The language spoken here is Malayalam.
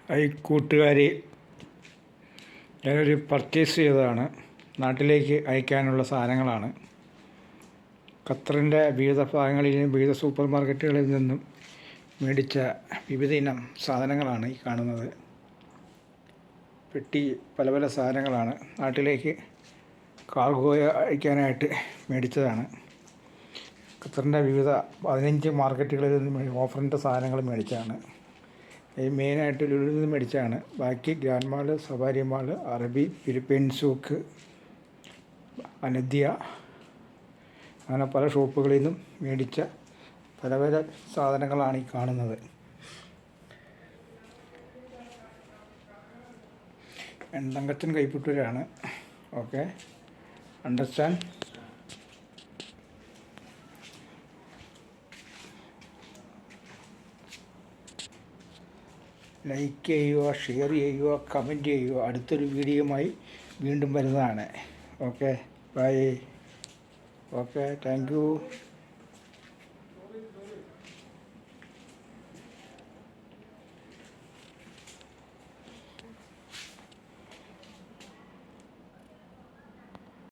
ഈ കൂട്ടുകാരി ഞാനൊരു പർച്ചേസ് ചെയ്തതാണ്. നാട്ടിലേക്ക് അയക്കാനുള്ള സാധനങ്ങളാണ്. ഖത്തറിൻ്റെ വിവിധ ഭാഗങ്ങളിൽ നിന്നും വിവിധ സൂപ്പർ മാർക്കറ്റുകളിൽ നിന്നും മേടിച്ച വിവിധ ഇനം സാധനങ്ങളാണ് ഈ കാണുന്നത്. പെട്ടി പല പല സാധനങ്ങളാണ്. നാട്ടിലേക്ക് കാർഗോ അയക്കാനായിട്ട് മേടിച്ചതാണ്. ഖത്തറിൻ്റെ വിവിധ 15 മാർക്കറ്റുകളിൽ നിന്നും ഓഫറിൻ്റെ സാധനങ്ങൾ മേടിച്ചതാണ്. ഈ മെയിനായിട്ട് ലുലുവിൽ നിന്ന് മേടിച്ചതാണ്. ബാക്കി ഗ്രാൻഡ് മാൾ, സഫാരി മാൾ, അറബി, ഫിലിപ്പൈൻ സൂക്ക്, അനദ്യ, അങ്ങനെ പല ഷോപ്പുകളിൽ നിന്നും മേടിച്ച പല പല സാധനങ്ങളാണ് ഈ കാണുന്നത്. എണ്ടങ്കച്ചൻ കൈപ്പുട്ടൂരാണ്. Okay, understand. ലൈക്ക് ചെയ്യുക, ഷെയർ ചെയ്യുക, കമൻറ്റ് ചെയ്യുക. അടുത്തൊരു വീഡിയോയുമായി വീണ്ടും വരുന്നതാണ്. Okay, bye. Okay, thank U.